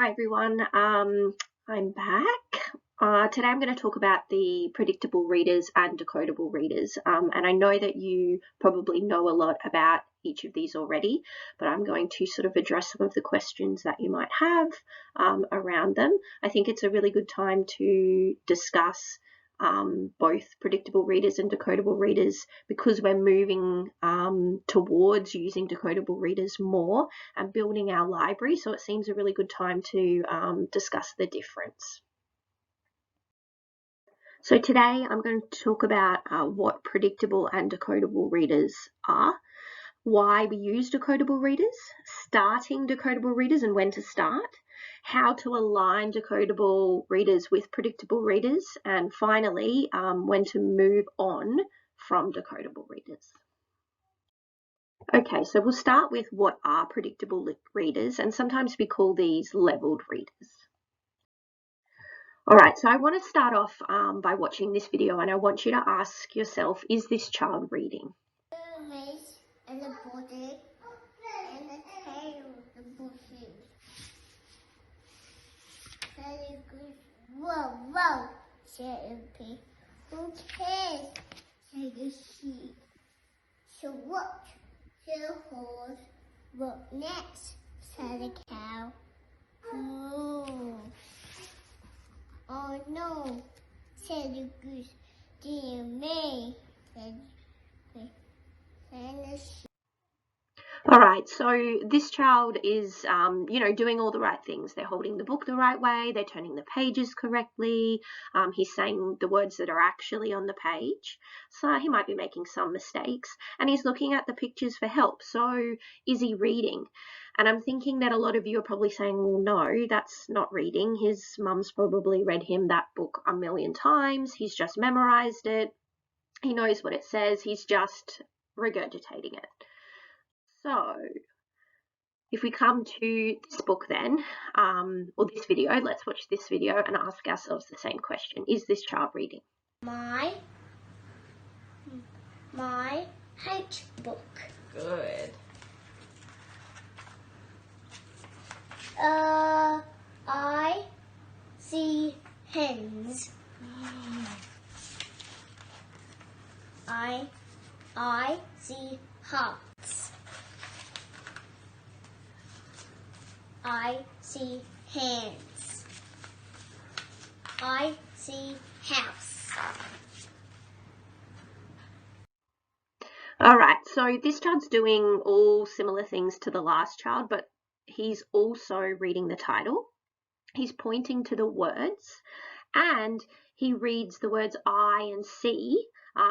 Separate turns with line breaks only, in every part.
Hi everyone, I'm back. Today I'm going to talk about the predictable readers and decodable readers, and I know that you probably know a lot about each of these already, but I'm going to sort of address some of the questions that you might have around them. I think it's a really good time to discuss both predictable readers and decodable readers because we're moving towards using decodable readers more and building our library, so it seems a really good time to discuss the difference. So today I'm going to talk about what predictable and decodable readers are, why we use decodable readers, starting decodable readers and when to start, how to align decodable readers with predictable readers, and finally, when to move on from decodable readers. Okay, so we'll start with what are predictable readers, and sometimes we call these leveled readers. All right, so I want to start off by watching this video, and I want you to ask yourself, is this child reading?
And the body and the tail of the bushes. Very good. Whoa, whoa, said the pig. Who cares? Said the sheep. So what? Said the horse. What next? Said the cow. Moo. Oh no, said the goose. Dear me, said the pig. And the sheep.
All right, so this child is, doing all the right things. They're holding the book the right way. They're turning the pages correctly. He's saying the words that are actually on the page. So he might be making some mistakes. And he's looking at the pictures for help. So is he reading? And I'm thinking that a lot of you are probably saying, well, no, that's not reading. His mum's probably read him that book a million times. He's just memorized it. He knows what it says. He's just regurgitating it. So if we come to this book then, or this video, let's watch this video and ask ourselves the same question. Is this child reading?
My hate book.
Good.
I see hens. I see hearts. I see hands. I see house.
All right, so this child's doing all similar things to the last child, but he's also reading the title. He's pointing to the words, and he reads the words I and see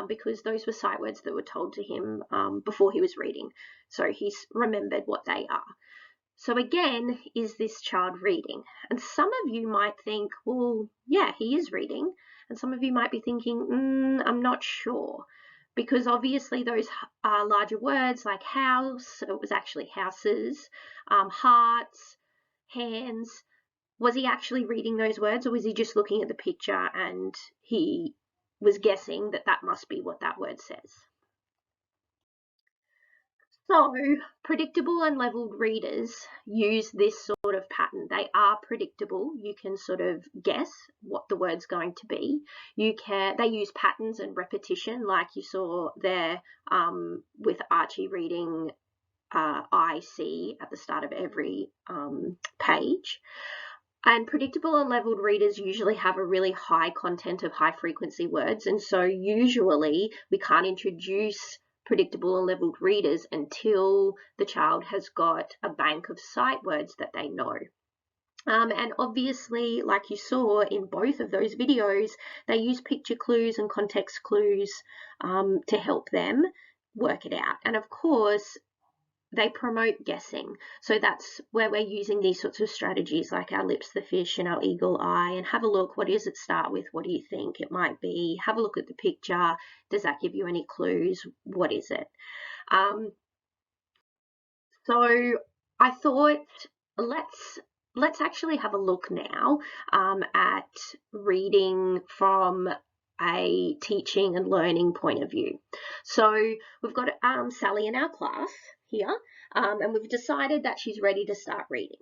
because those were sight words that were told to him before he was reading. So he's remembered what they are. So again, is this child reading? And some of you might think, well, yeah, he is reading. And some of you might be thinking, I'm not sure. Because obviously those are larger words like house, it was actually houses, hearts, hands. Was he actually reading those words, or was he just looking at the picture and he was guessing that that must be what that word says? So predictable and leveled readers use this sort of pattern. They are predictable. You can sort of guess what the word's going to be. They use patterns and repetition, like you saw there with Archie reading I see at the start of every page. And predictable and leveled readers usually have a really high content of high frequency words, and so usually we can't introduce predictable and leveled readers until the child has got a bank of sight words that they know. And obviously, like you saw in both of those videos, they use picture clues and context clues to help them work it out. And of course, they promote guessing. So that's where we're using these sorts of strategies like our lips, the fish, and our eagle eye, and have a look. What does it start with? What do you think it might be? Have a look at the picture. Does that give you any clues? What is it? So I thought let's actually have a look now at reading from a teaching and learning point of view. So we've got Sally in our class here, and we've decided that she's ready to start reading.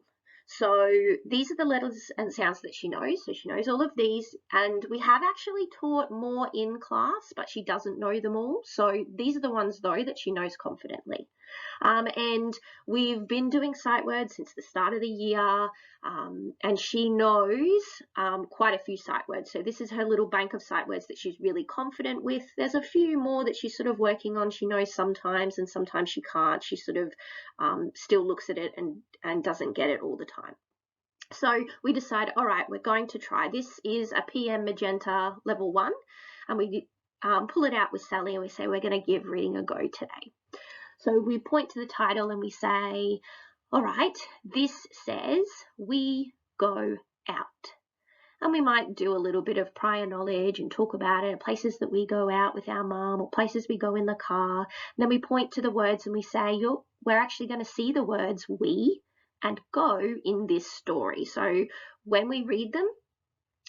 So these are the letters and sounds that she knows. So she knows all of these, and we have actually taught more in class, but she doesn't know them all. So these are the ones, though, that she knows confidently. And we've been doing sight words since the start of the year, and she knows quite a few sight words. So this is her little bank of sight words that she's really confident with. There's a few more that she's sort of working on. She knows sometimes, and sometimes she can't. She sort of still looks at it and doesn't get it all the time. So we decided, all right, we're going to try. This is a PM Magenta level 1, and we pull it out with Sally and we say we're going to give reading a go today. So we point to the title and we say, all right, this says we go out. And we might do a little bit of prior knowledge and talk about it, places that we go out with our mum or places we go in the car. And then we point to the words and we say, we're actually going to see the words we and go in this story. So when we read them,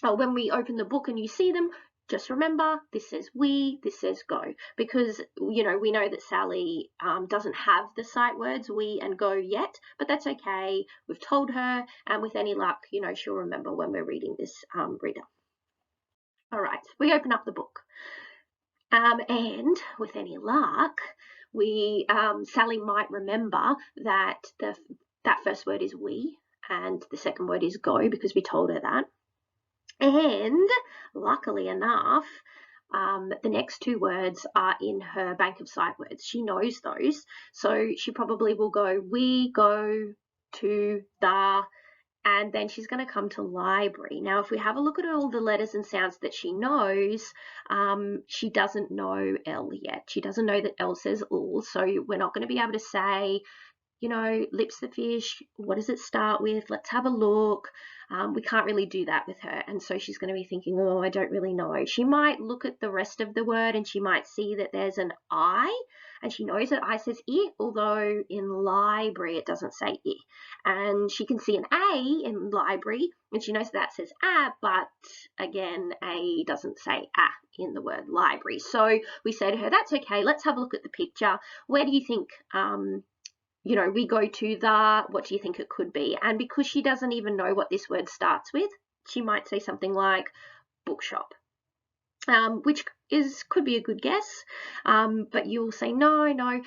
or when we open the book and you see them, just remember, this says we, this says go, because, we know that Sally doesn't have the sight words we and go yet, but that's okay. We've told her, and with any luck, she'll remember when we're reading this reader. All right, we open up the book. And with any luck, Sally might remember that that first word is we and the second word is go, because we told her that. And luckily enough, the next two words are in her bank of sight words. She knows those, so she probably will go, we go to the, and then she's going to come to library. Now, if we have a look at all the letters and sounds that she knows, she doesn't know L yet. She doesn't know that L says L, so we're not going to be able to say, lips the fish, what does it start with? Let's have a look. We can't really do that with her. And so she's going to be thinking, oh, I don't really know. She might look at the rest of the word and she might see that there's an I, and she knows that I says I, although in library it doesn't say I. And she can see an A in library and she knows that says A, but again, A doesn't say A in the word library. So we say to her, that's okay, let's have a look at the picture. Where do you think we go to the, what do you think it could be? And because she doesn't even know what this word starts with, she might say something like bookshop, which could be a good guess, but you'll say no.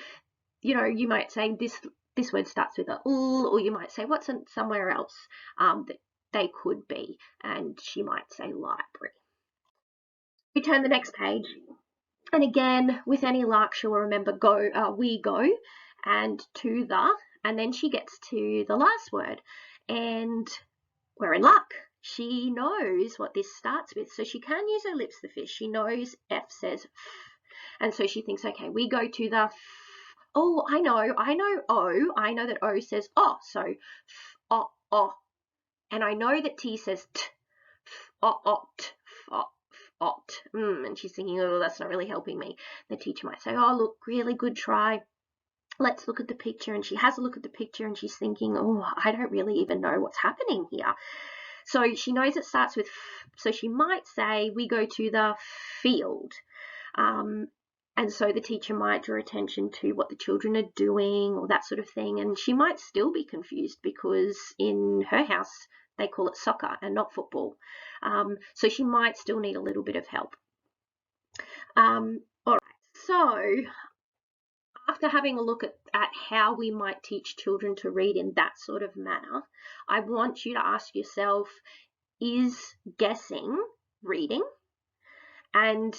You might say this word starts with a L, or you might say what's somewhere else that they could be, and she might say library. We turn the next page, and again, with any luck, she'll remember we go, and to the, and then she gets to the last word, and we're in luck. She knows what this starts with, so she can use her lips, the fish. She knows F says F, and so she thinks, okay, we go to the F. Oh, I know O. I know that O says O, so F, O, O. And I know that T says T, F, O, O, T, F, O, Ot. And she's thinking, oh, that's not really helping me. The teacher might say, oh, look, really good try. Let's look at the picture. And she has a look at the picture and she's thinking, oh, I don't really even know what's happening here. So she knows it starts with F. So she might say, we go to the field. And so the teacher might draw attention to what the children are doing or that sort of thing. And she might still be confused because in her house, they call it soccer and not football. So she might still need a little bit of help. All right, so after having a look at how we might teach children to read in that sort of manner, I want you to ask yourself, is guessing reading? And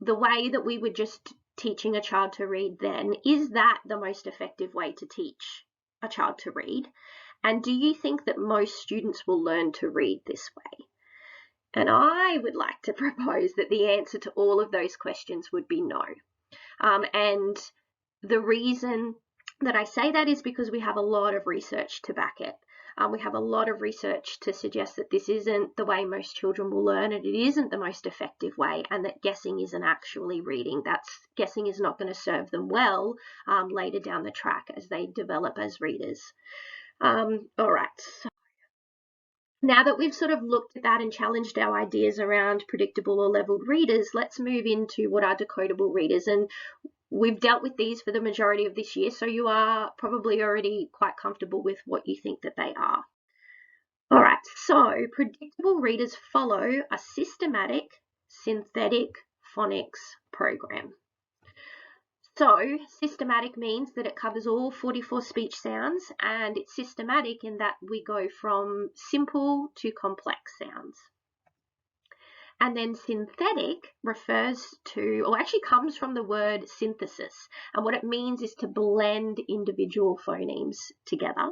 the way that we were just teaching a child to read then, is that the most effective way to teach a child to read? And do you think that most students will learn to read this way? And I would like to propose that the answer to all of those questions would be no. And the reason that I say that is because we have a lot of research to back it. We have a lot of research to suggest that this isn't the way most children will learn, and it isn't the most effective way, and that guessing isn't actually reading. Guessing is not going to serve them well later down the track as they develop as readers. All right, so now that we've sort of looked at that and challenged our ideas around predictable or leveled readers, let's move into what are decodable readers. And we've dealt with these for the majority of this year, so you are probably already quite comfortable with what you think that they are. So predictable readers follow a systematic synthetic phonics program. So systematic means that it covers all 44 speech sounds, and it's systematic in that we go from simple to complex sounds. And then synthetic refers to, or actually comes from the word synthesis. And what it means is to blend individual phonemes together.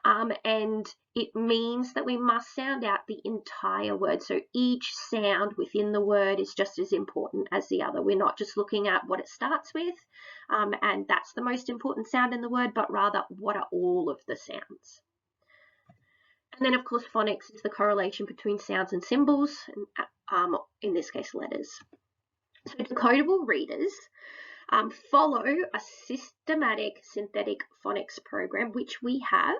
And it means that we must sound out the entire word. So each sound within the word is just as important as the other. We're not just looking at what it starts with, and that's the most important sound in the word, but rather what are all of the sounds. And then, of course, phonics is the correlation between sounds and symbols, in this case, letters. So decodable readers follow a systematic synthetic phonics program, which we have,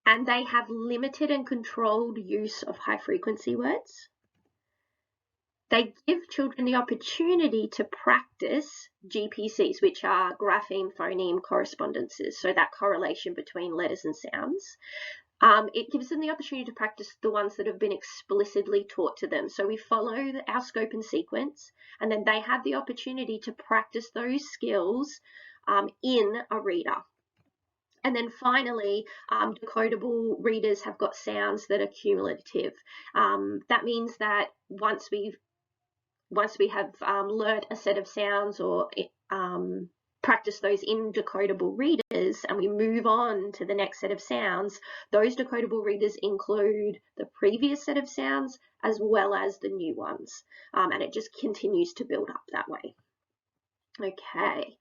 and they have limited and controlled use of high-frequency words. They give children the opportunity to practice GPCs, which are grapheme phoneme correspondences, so that correlation between letters and sounds. It gives them the opportunity to practice the ones that have been explicitly taught to them. So we follow our scope and sequence, and then they have the opportunity to practice those skills in a reader. And then finally, decodable readers have got sounds that are cumulative. That means that once we have learnt a set of sounds or practice those in decodable readers and we move on to the next set of sounds, those decodable readers include the previous set of sounds as well as the new ones, and it just continues to build up that way. Okay.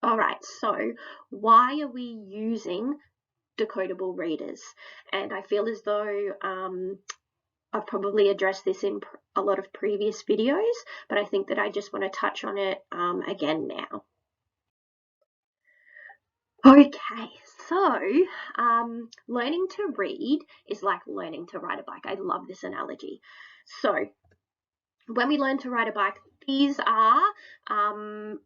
All right, so why are we using decodable readers? And I feel as though I've probably addressed this in a lot of previous videos, but I think that I just want to touch on it again now. Okay, so learning to read is like learning to ride a bike. I love this analogy. So when we learn to ride a bike, these are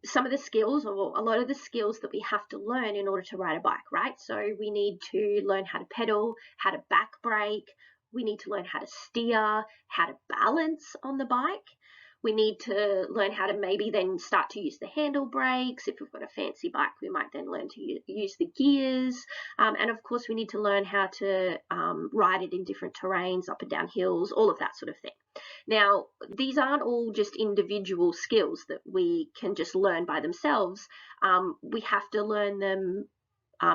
some of the skills, or a lot of the skills that we have to learn in order to ride a bike, right? So we need to learn how to pedal, how to back brake. We need to learn how to steer, how to balance on the bike. We need to learn how to maybe then start to use the handle brakes. If we've got a fancy bike, we might then learn to use the gears. And of course, we need to learn how to ride it in different terrains, up and down hills, all of that sort of thing. Now, these aren't all just individual skills that we can just learn by themselves. We have to learn them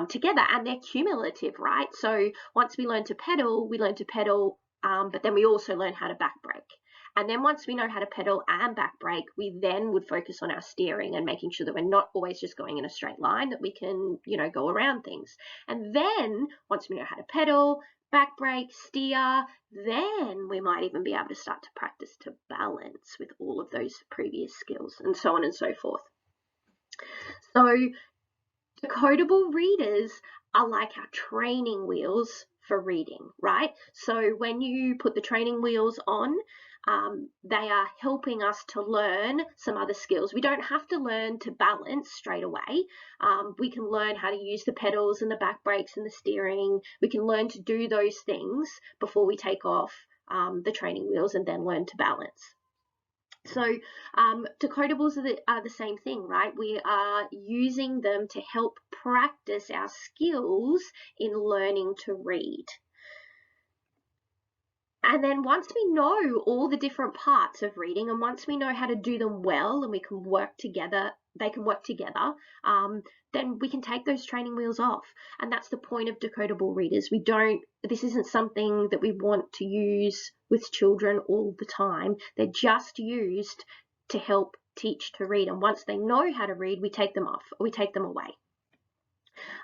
together, and they're cumulative, right? So once we learn to pedal, but then we also learn how to back brake. And then once we know how to pedal and back brake, we then would focus on our steering and making sure that we're not always just going in a straight line, that we can, go around things. And then once we know how to pedal, back brake, steer, then we might even be able to start to practice to balance with all of those previous skills, and so on and so forth. So decodable readers are like our training wheels for reading, right? So when you put the training wheels on, they are helping us to learn some other skills. We don't have to learn to balance straight away. We can learn how to use the pedals and the back brakes and the steering. We can learn to do those things before we take off the training wheels and then learn to balance. So decodables are the same thing, right? We are using them to help practice our skills in learning to read. And then once we know all the different parts of reading, and once we know how to do them well and we can work together, they can work together, then we can take those training wheels off. And that's the point of decodable readers. This isn't something that we want to use with children all the time. They're just used to help teach to read. And once they know how to read, we take them off, or we take them away.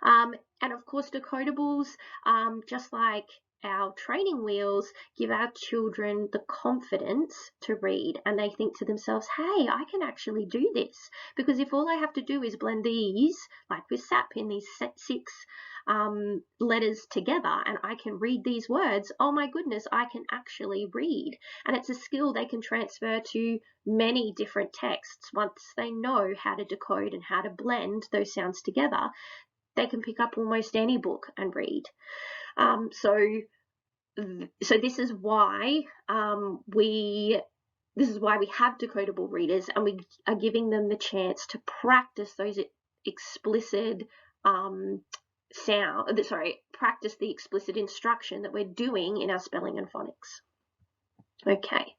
And of course, decodables, just like our training wheels, give our children the confidence to read, and they think to themselves, hey, I can actually do this, because if all I have to do is blend these, like with SAP, in these 6 letters together, and I can read these words, oh my goodness, I can actually read. And it's a skill they can transfer to many different texts once they know how to decode and how to blend those sounds together. they can pick up almost any book and read. So this is why we have decodable readers, and we are giving them the chance to practice those explicit practice the explicit instruction that we're doing in our spelling and phonics. Okay.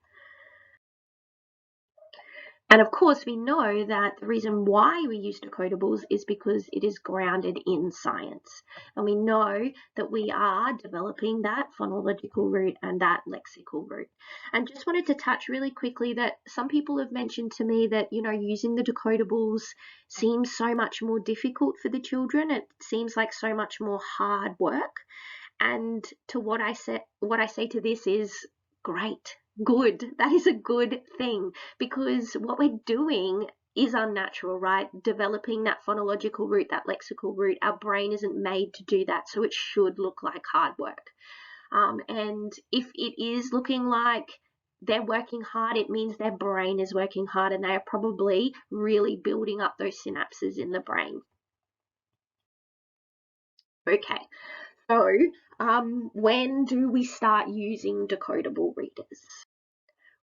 And of course, we know that the reason why we use decodables is because it is grounded in science. And we know that we are developing that phonological root and that lexical root. And just wanted to touch really quickly that some people have mentioned to me that, you know, using the decodables seems so much more difficult for the children. It seems like so much more hard work. And to what I say to this is great. Good. That is a good thing, because what we're doing is unnatural, right? Developing that phonological root, that lexical root. Our brain isn't made to do that, so it should look like hard work. And if it is looking like they're working hard, it means their brain is working hard, and they are probably really building up those synapses in the brain. Okay, so when do we start using decodable readers?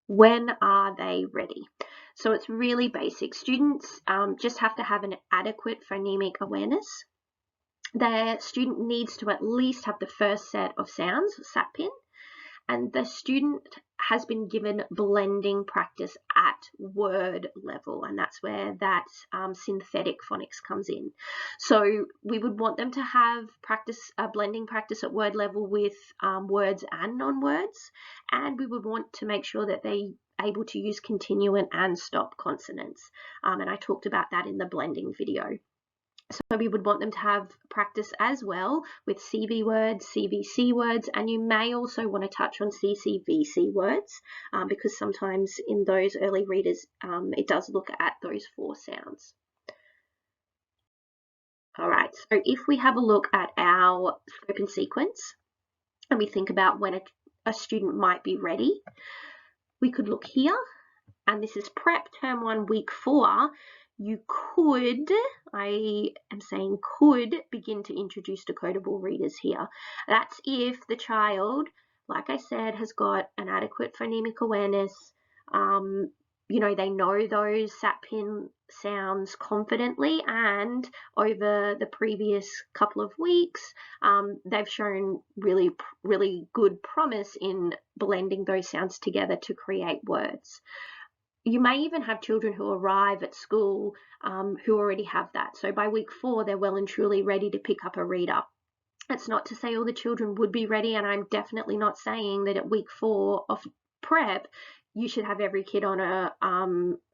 When are they ready? So it's really basic. Students just have to have an adequate phonemic awareness. The student needs to at least have the first set of sounds, SATPIN, and the student has been given blending practice at word level, and that's where that synthetic phonics comes in. So we would want them to have blending practice at word level with words and non-words, and we would want to make sure that they able to use continuant and stop consonants, and I talked about that in the blending video. So we would want them to have practice as well with CV words, CVC words, and you may also want to touch on CCVC words because sometimes in those early readers, it does look at those 4 sounds. All right, so if we have a look at our scope and sequence and we think about when a student might be ready, we could look here, and this is prep term 1 week 4. You could, I am saying could, begin to introduce decodable readers here. That's if the child, like I said, has got an adequate phonemic awareness. You know, they know those SATPIN sounds confidently, and over the previous couple of weeks, they've shown really good promise in blending those sounds together to create words. You may even have children who arrive at school who already have that. So by week 4, they're well and truly ready to pick up a reader. That's not to say all the children would be ready, and I'm definitely not saying that at week 4 of prep, you should have every kid on a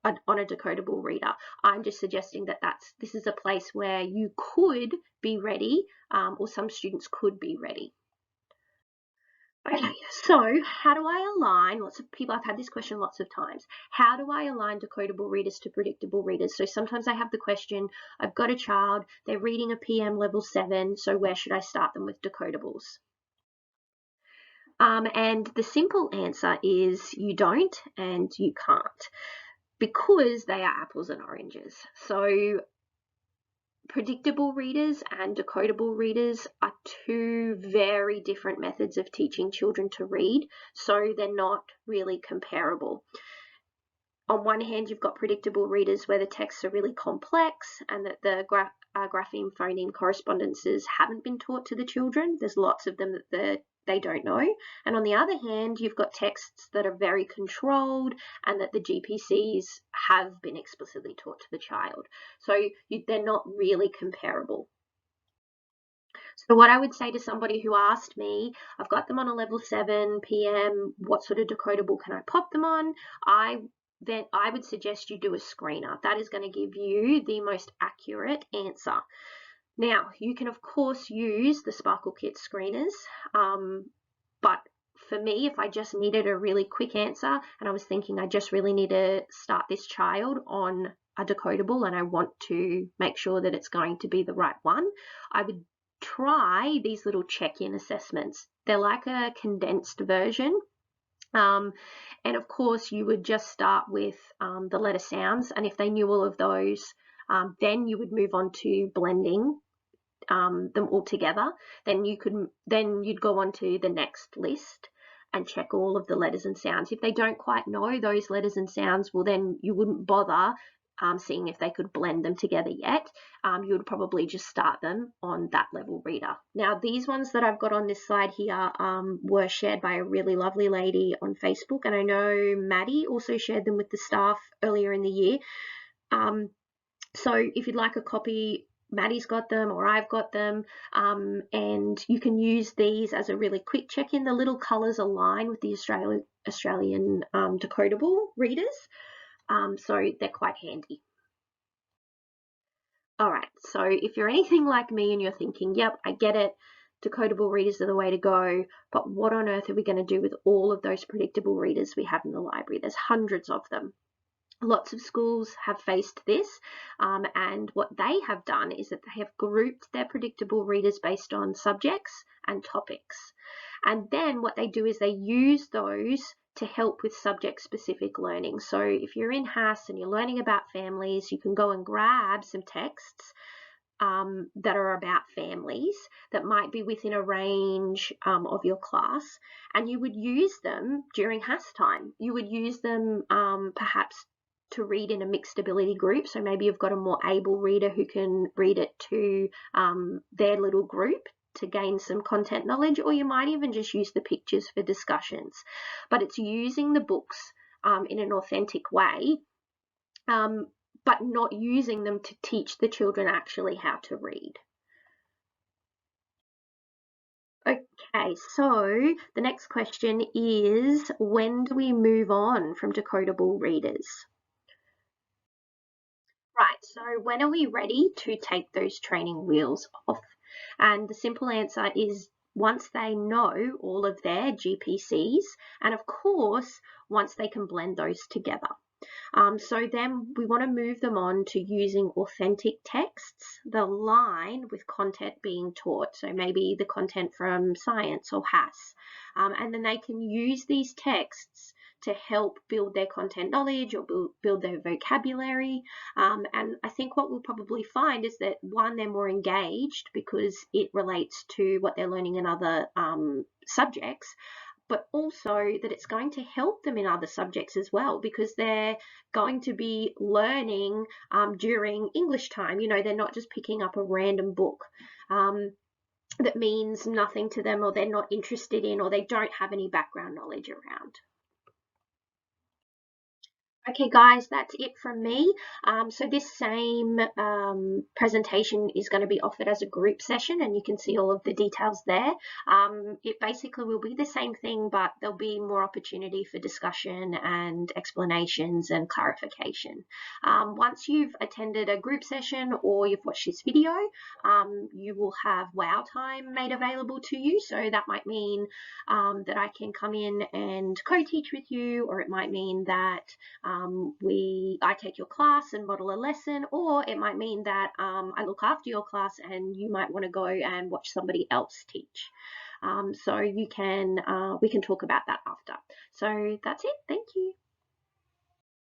decodable reader. I'm just suggesting that this is a place where you could be ready, or some students could be ready. Okay, so how do I align, lots of people, I've had this question lots of times, how do I align decodable readers to predictable readers? So sometimes I have the question, I've got a child, they're reading a PM level 7, so where should I start them with decodables? And the simple answer is you don't and you can't, because they are apples and oranges. So predictable readers and decodable readers are 2 very different methods of teaching children to read, so they're not really comparable. On one hand, you've got predictable readers where the texts are really complex and that the grapheme phoneme correspondences haven't been taught to the children. There's lots of them that they don't know. And on the other hand, you've got texts that are very controlled and that the GPCs have been explicitly taught to the child. So they're not really comparable. So what I would say to somebody who asked me, I've got them on a level 7 PM, what sort of decodable can I pop them on? Then I would suggest you do a screener. That is going to give you the most accurate answer. Now, you can of course use the Sparkle Kit screeners, but for me, if I just needed a really quick answer and I was thinking I just really need to start this child on a decodable and I want to make sure that it's going to be the right one, I would try these little check-in assessments. They're like a condensed version. And of course, you would just start with the letter sounds, and if they knew all of those, then you would move on to blending. them all together, then you'd go on to the next list and check all of the letters and sounds. If they don't quite know those letters and sounds, well, then you wouldn't bother seeing if they could blend them together yet. You would probably just start them on that level reader. Now, these ones that I've got on this slide here were shared by a really lovely lady on Facebook, and I know Maddie also shared them with the staff earlier in the year. So if you'd like a copy, Maddie's got them or I've got them, and you can use these as a really quick check-in. The little colours align with the Australian decodable readers, so they're quite handy. All right, so if you're anything like me and you're thinking, yep, I get it, decodable readers are the way to go, but what on earth are we going to do with all of those predictable readers we have in the library? There's hundreds of them. Lots of schools have faced this, and what they have done is that they have grouped their predictable readers based on subjects and topics. And then what they do is they use those to help with subject-specific learning. So if you're in HASS and you're learning about families, you can go and grab some texts that are about families that might be within a range of your class, and you would use them during HASS time. You would use them perhaps to read in a mixed ability group. So maybe you've got a more able reader who can read it to their little group to gain some content knowledge, or you might even just use the pictures for discussions. But it's using the books in an authentic way, but not using them to teach the children actually how to read. Okay, so the next question is, when do we move on from decodable readers? Right, so when are we ready to take those training wheels off? And the simple answer is once they know all of their GPCs, and of course, once they can blend those together. So then we want to move them on to using authentic texts that align with content being taught. So maybe the content from science or HASS. And then they can use these texts to help build their content knowledge or build their vocabulary. And I think what we'll probably find is that, one, they're more engaged because it relates to what they're learning in other subjects, but also that it's going to help them in other subjects as well, because they're going to be learning during English time. You know, they're not just picking up a random book that means nothing to them, or they're not interested in, or they don't have any background knowledge around. Okay guys, that's it from me. So this same presentation is going to be offered as a group session, and you can see all of the details there. It basically will be the same thing, but there'll be more opportunity for discussion and explanations and clarification. Once you've attended a group session or you've watched this video, you will have WOW time made available to you. So that might mean that I can come in and co-teach with you, or it might mean that I take your class and model a lesson, or it might mean that I look after your class and you might want to go and watch somebody else teach. So we can talk about that after. So that's it. Thank you.